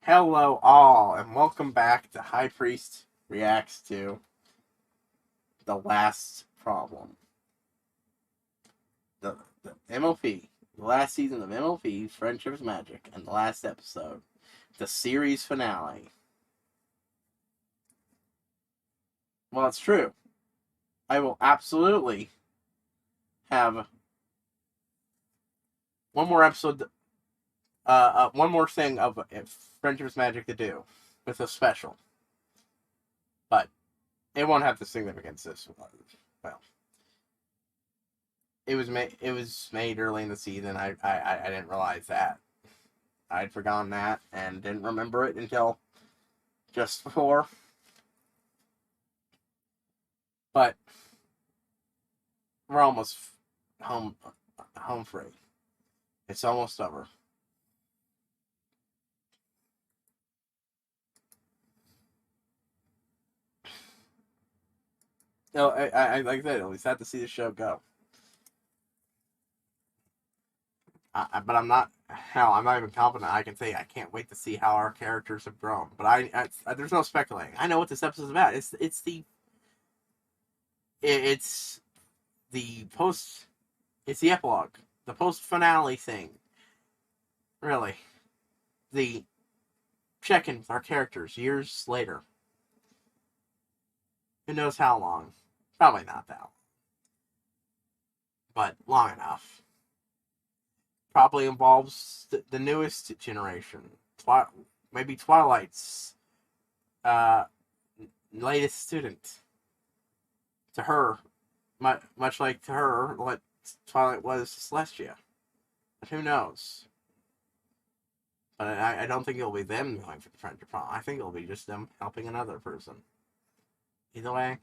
Hello all, and welcome back to HighPriest Reacts to The Last Problem. The MLP, the last season of MLP, Friendship's Magic, and the last episode, the series finale. Well, it's true. I will absolutely have one more episode, one more thing of Friendship's Magic to do with a special. But it won't have the significance this one. Well, it was made early in the season. I didn't realize that. I'd forgotten that and didn't remember it until just before. But we're almost home free. It's almost over. No, I like I said, at least I have to see the show go. But I'm not. Hell, I'm not even confident. I can say I can't wait to see how our characters have grown. But there's no speculating. I know what this episode's about. It's the post. It's the epilogue, the post finale thing. Really, the check-in with our characters years later. Who knows how long? Probably not that long, but long enough. Probably involves the newest generation. Maybe Twilight's latest student. To her, much like to her, what Twilight was to Celestia. But who knows? But I don't think it'll be them going for the friendship problem. I think it'll be just them helping another person. Either way,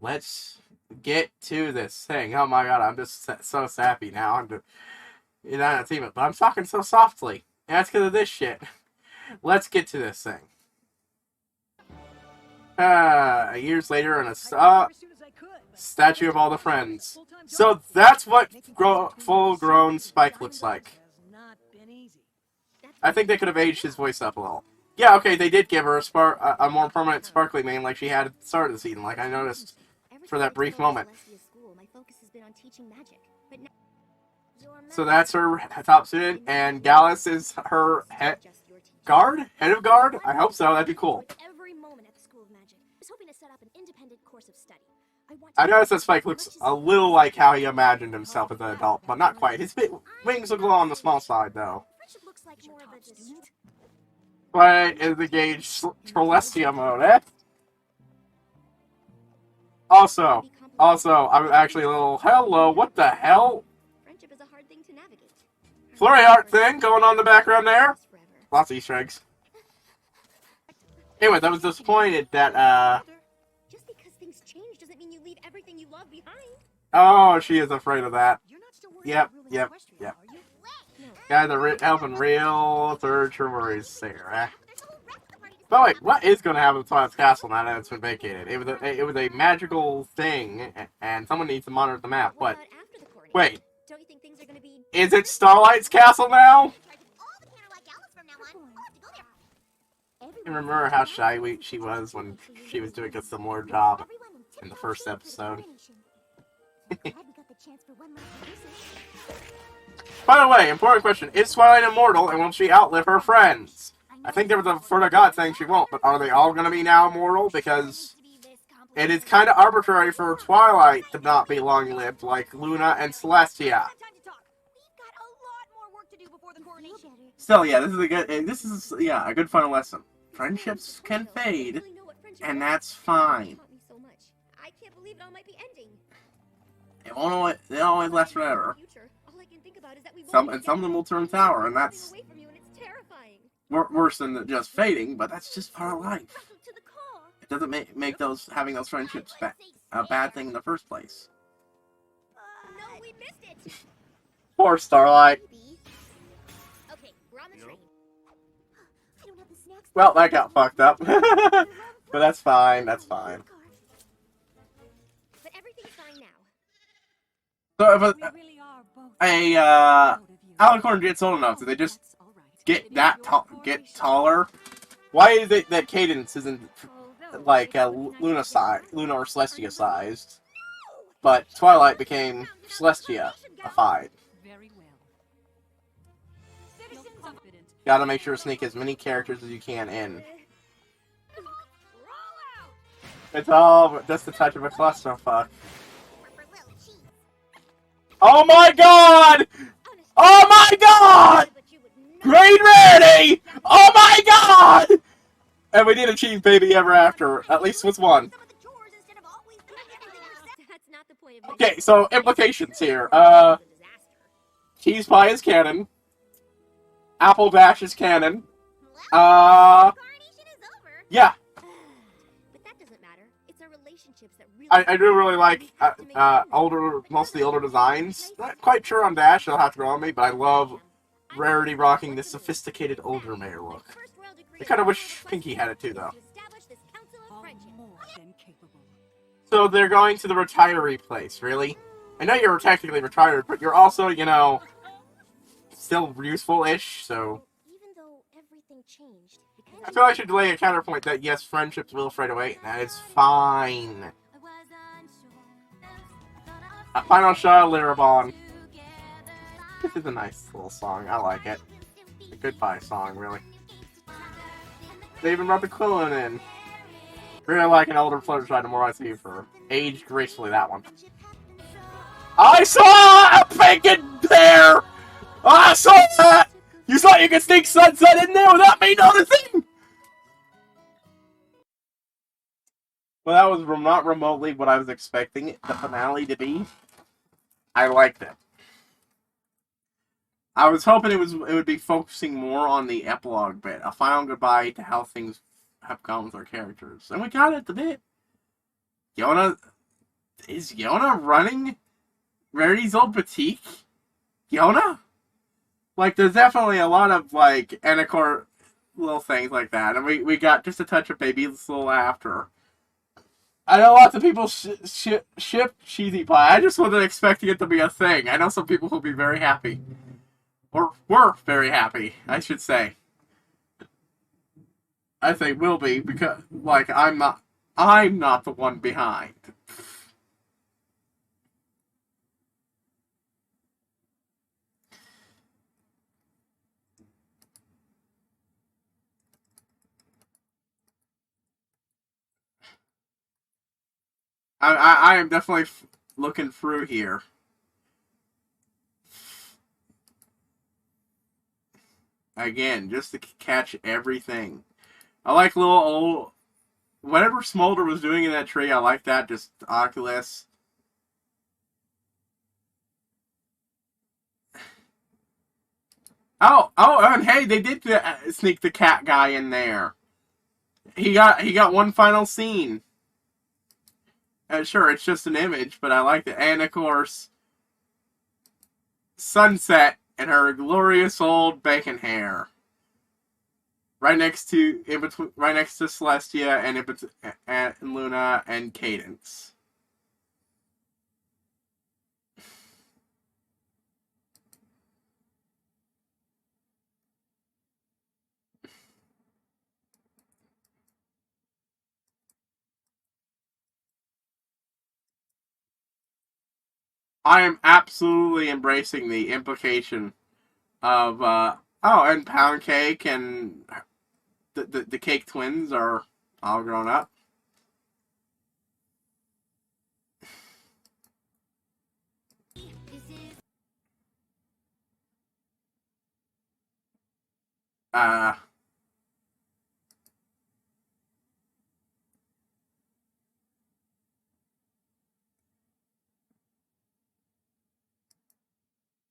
let's get to this thing. Oh my god, I'm just so sappy now. I'm just, not a team, but I'm talking so softly. And that's because of this shit. Let's get to this thing. Years later, in a statue of all the friends. So that's what full-grown Spike looks like. I think they could have aged his voice up a little. Yeah, okay, they did give her a more permanent sparkly mane like she had at the start of the season, like I noticed for that brief moment. So that's her top student, and Gallus is her head of guard? I hope so, that'd be cool. I noticed that Spike looks a little like how he imagined himself as an adult, but not quite. His wings look a little on the small side, though. But is engaged Celestia mode, eh? Also, I'm actually a little, hello, what the hell? Flurry art thing going on in the background there. Lots of Easter eggs. Anyways, I was disappointed that, Just because things change doesn't mean you leave everything you love behind. Oh, she is afraid of that. Yep. Guys are helping real third worries there, eh? But wait, what is going to happen to Twilight's Castle now that it's been vacated? It was a magical thing, and someone needs to monitor the map. But wait, is it Starlight's Castle now? I remember how shy she was when she was doing a similar job in the first episode. By the way, important question: is Twilight immortal, and will she outlive her friends? I think there was a Fernando God saying she won't, but are they all going to be now immortal? Because it is kind of arbitrary for Twilight to not be long-lived, like Luna and Celestia. Still, yeah, this is a good final lesson. Friendships can fade, and that's fine. It won't always last forever. Some of them will turn sour, and that's worse than just fading, but that's just part of life. It doesn't make having those friendships a bad thing in the first place. Poor Starlight. Well, that got fucked up. But that's fine, that's fine. So if Alan Corn gets old enough, do they just get get taller. Why is it that Cadence isn't like Luna or Celestia sized, but Twilight became Celestia-ified? Gotta make sure to sneak as many characters as you can in. It's all just a touch of a clusterfuck. Oh my god! Oh my god! Grade ready! Oh my god! And we did achieve baby ever after. At least with one. Okay, so implications here. Cheese pie is canon. Apple Dash is canon. Yeah. I do really like most of the older designs. Not quite sure on Dash, it'll have to grow on me, but I love Rarity rocking this sophisticated older mayor look. I kind of wish Pinky had it too, though. So they're going to the retiree place, really? I know you're technically retired, but you're also, you know, still useful-ish, so... I feel I should lay a counterpoint that, yes, friendships will fade away, and that is fine. A final shot of Lirabon. This is a nice little song. I like it. A goodbye song, really. They even brought the Quillen in. Really like an older Fluttershy, the more I see her. Aged gracefully, that one. I saw a bacon there! I saw that! You thought you could sneak Sunset in there without me noticing? Well, that was not remotely what I was expecting the finale to be. I liked it. I was hoping it would be focusing more on the epilogue bit, a final goodbye to how things have gone with our characters, and we got it a bit. Is Yona running Rarity's old boutique? Yona? Like, there's definitely a lot of like Anacor little things like that, and we got just a touch of Baby's little laughter. I know lots of people ship Cheesy Pie. I just wasn't expecting it to be a thing. I know some people will be very happy. Or were very happy, I should say. I say will be, because, like, I'm not the one behind. I am definitely looking through here. Again, just to catch everything. I like little old... Whatever Smolder was doing in that tree, I like that. Just Oculus. Oh, and hey, they did sneak the cat guy in there. He got one final scene. Sure, it's just an image, but I like it. And of course, Sunset and her glorious old bacon hair. Right next to Celestia and Luna and Cadence. I am absolutely embracing the implication of and Pound Cake and the Cake twins are all grown up.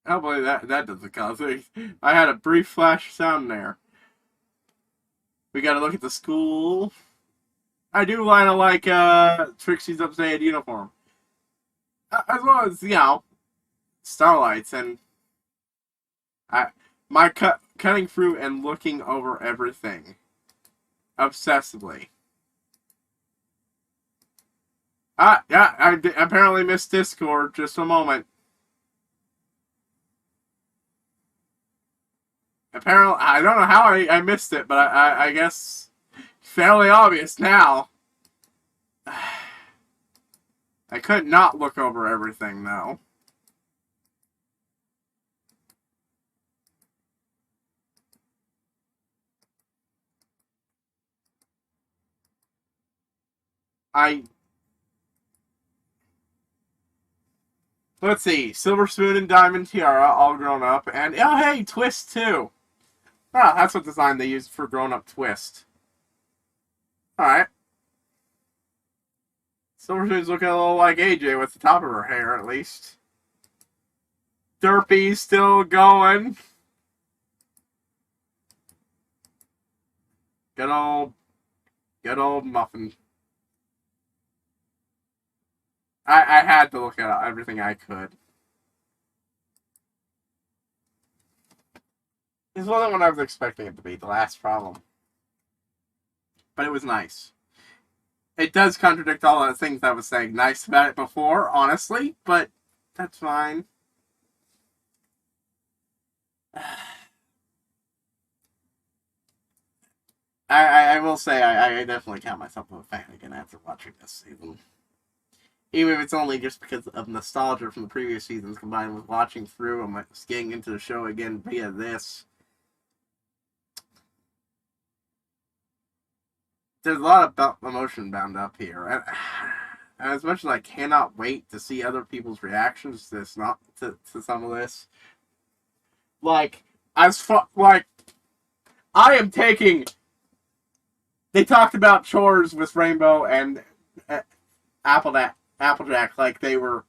Hopefully that doesn't cause it. I had a brief flash sound there. We gotta look at the school. I do kind of like Trixie's updated uniform. As well as, you know, Starlight's, and my cutting through and looking over everything obsessively. Yeah, I apparently missed Discord. Just a moment. Apparently, I don't know how I missed it, but I guess fairly obvious now. I could not look over everything, though. Let's see. Silver Spoon and Diamond Tiara, all grown up. And, oh, hey, Twist, too. Ah, that's what design they used for grown-up Twist. Alright. Silver Spoon's looking a little like AJ with the top of her hair, at least. Derpy's still going. Good old Muffin. I had to look at everything I could. This wasn't what I was expecting it to be, the last problem. But it was nice. It does contradict all the things I was saying nice about it before, honestly, but that's fine. I will say I definitely count myself a fan again after watching this season. Even if it's only just because of nostalgia from the previous seasons combined with watching through and getting into the show again via this. There's a lot of emotion bound up here. And as much as I cannot wait to see other people's reactions to this, not to some of this, like, I am taking. They talked about chores with Rainbow and Applejack like they were,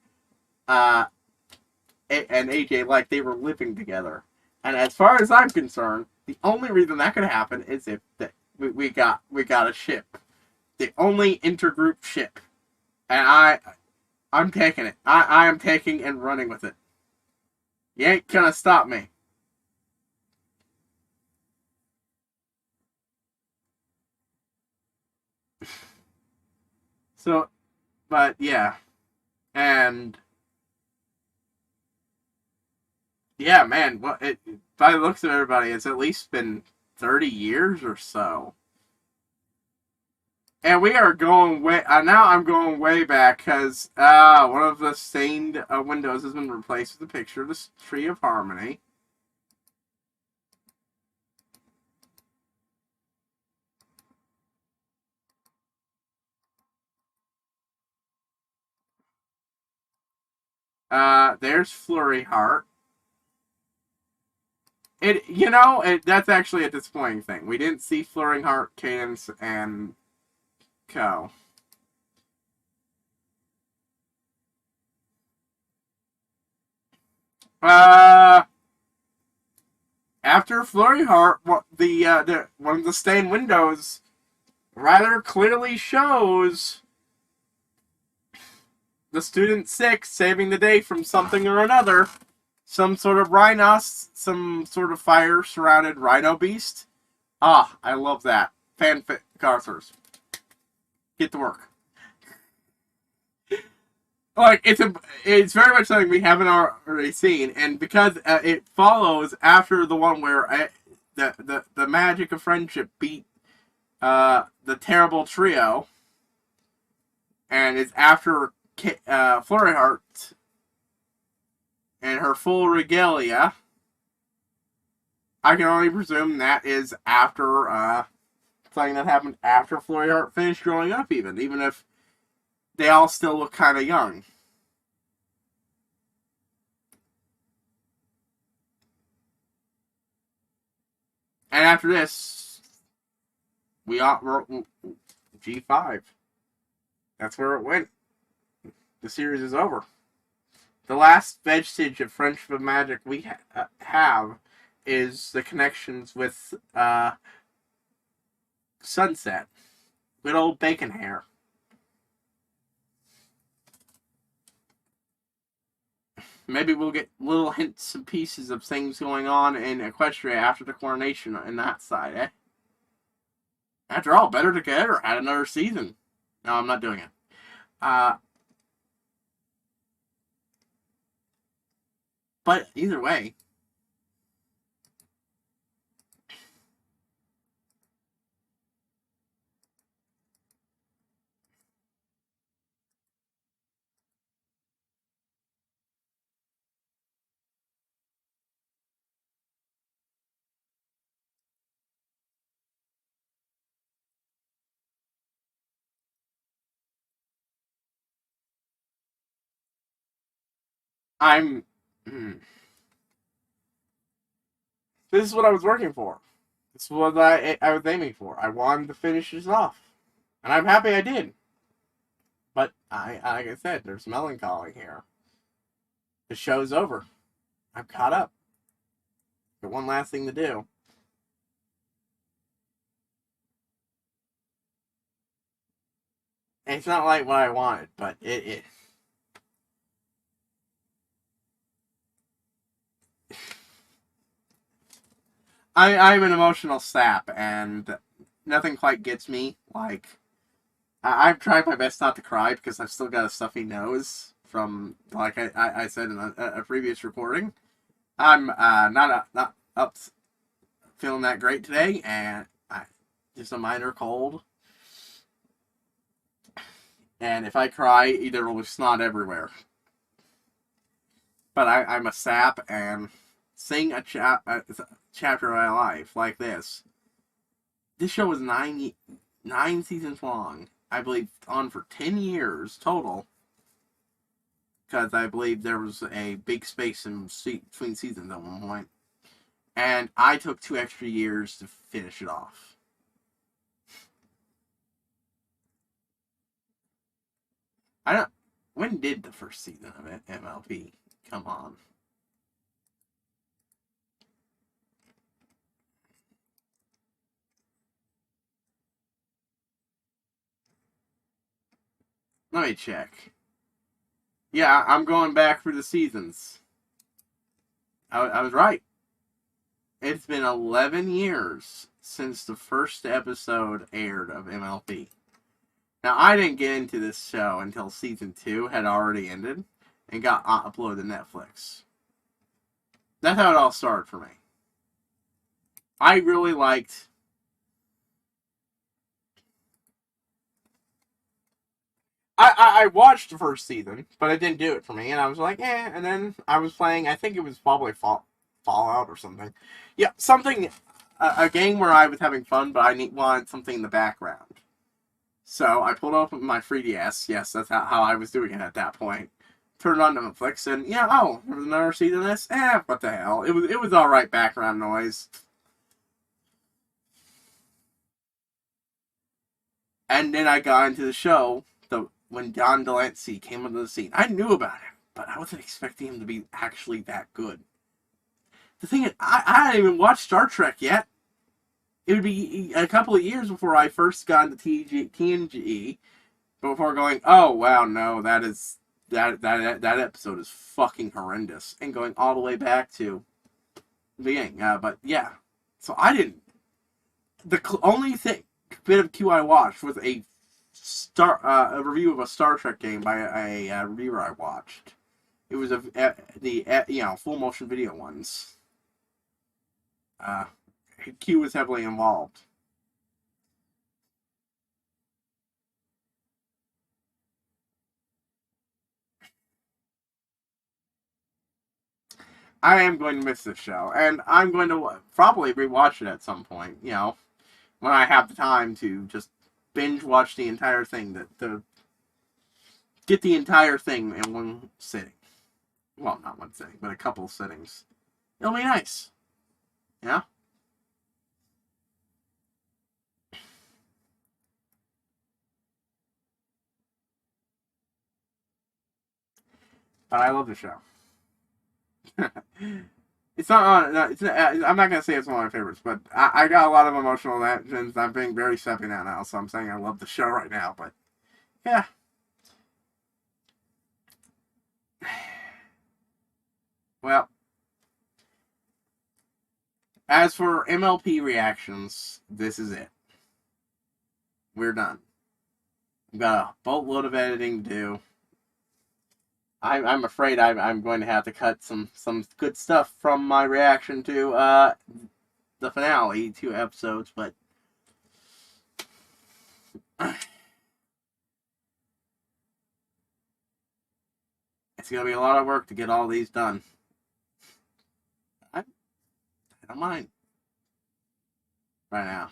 and AJ like they were living together. And as far as I'm concerned, the only reason that could happen is if we got a ship, the only intergroup ship, and I'm taking it. I am taking and running with it. You ain't gonna stop me. So, but yeah, and yeah, man. By the looks of everybody, it's at least been 30 years or so. And we are going way. Now I'm going way back because one of the stained windows has been replaced with a picture of the Tree of Harmony. There's Flurry Heart. That's actually a disappointing thing. We didn't see Flurry Heart, Cadence, and Co. After Flurry Heart, one of the stained windows rather clearly shows the student 6 saving the day from something or another. Some sort of rhinos, some sort of fire surrounded rhino beast. Ah, I love that. Fanfic Carthers. Get to work. Like, it's very much something we haven't already seen, and because it follows after the one where the magic of friendship beat the terrible trio, and it's after Flurry Heart and her full regalia. I can only presume that is after something that happened after Flurry Heart finished growing up, even if they all still look kind of young. And after this, we got G5. That's where it went. The series is over. The last vestige of Friendship of Magic we have is the connections with Sunset. Good old bacon hair. Maybe we'll get little hints and pieces of things going on in Equestria after the coronation in that side, eh? After all, Better Together had another season. No, I'm not doing it. But either way, I'm. This is what I was working for. This is what I was aiming for. I wanted to finish this off, and I'm happy I did. But like I said, there's melancholy here. The show's over. I'm caught up. Got one last thing to do. And it's not like what I wanted, but it I'm an emotional sap, and nothing quite gets me. Like, I've tried my best not to cry because I've still got a stuffy nose from, like I said in a previous recording. I'm not up feeling that great today, and just a minor cold. And if I cry, either will be snot everywhere. But I'm a sap, and seeing a chapter of my life like this. This show was nine seasons long. I believe on for 10 years total. Because I believe there was a big space in between seasons at one point. And I took 2 extra years to finish it off. I don't. When did the first season of MLP come on? Let me check. Yeah, I'm going back for the seasons. I was right. It's been 11 years since the first episode aired of MLP. Now, I didn't get into this show until season 2 had already ended and got uploaded to Netflix. That's how it all started for me. I really liked... I watched the first season, but it didn't do it for me, and I was like, eh, and then I was playing, I think it was probably Fallout or something. Yeah, something, a game where I was having fun, but I wanted something in the background. So I pulled up my 3DS. Yes, that's how I was doing it at that point. Turned on Netflix, and yeah, oh, there was another season of this. What the hell? It was all right background noise. And then I got into the show when John Delancey came into the scene. I knew about him, but I wasn't expecting him to be actually that good. The thing is, I hadn't even watched Star Trek yet. It would be a couple of years before I first got into TNG, before going, oh wow, no, that episode is fucking horrendous, and going all the way back to the beginning. But yeah, so I didn't. The only bit of Q I watched was a review of a Star Trek game by a reviewer I watched. It was the full motion video ones. Q was heavily involved. I am going to miss this show, and I'm going to probably rewatch it at some point. When I have the time to just binge watch the entire thing, to get the entire thing in one sitting. Well, not one sitting, but a couple sittings. It'll be nice. Yeah. But I love the show. It's not. I'm not gonna say it's one of my favorites, but I got a lot of emotional reactions. I'm being very stepping out now, so I'm saying I love the show right now. But yeah. Well, as for MLP reactions, this is it. We're done. I've got a boatload of editing to do. I'm afraid I'm going to have to cut some good stuff from my reaction to the finale, 2 episodes, but it's going to be a lot of work to get all these done. I don't mind right now.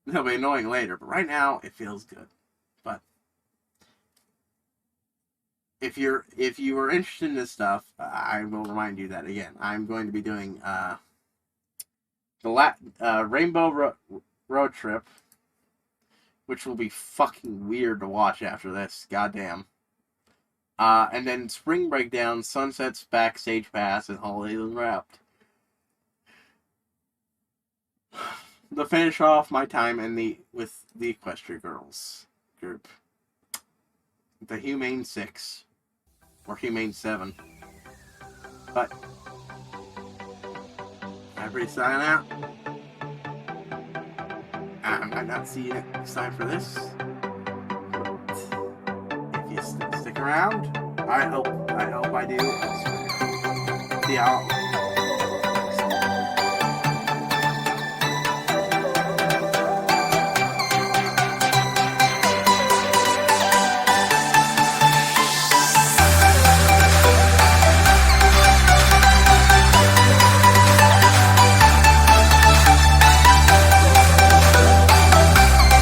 It'll be annoying later, but right now it feels good. But if you are interested in this stuff, I will remind you that again. I'm going to be doing the Rainbow Road Trip, which will be fucking weird to watch after this. Goddamn. And then Spring Breakdown, Sunset's Backstage Pass, and Holidays Unwrapped. To finish off my time with the Equestria Girls group. The Humane 6. Or Humane 7. But everybody sign out. I might not see you next time for this. But if you stick around, I hope I do. See y'all.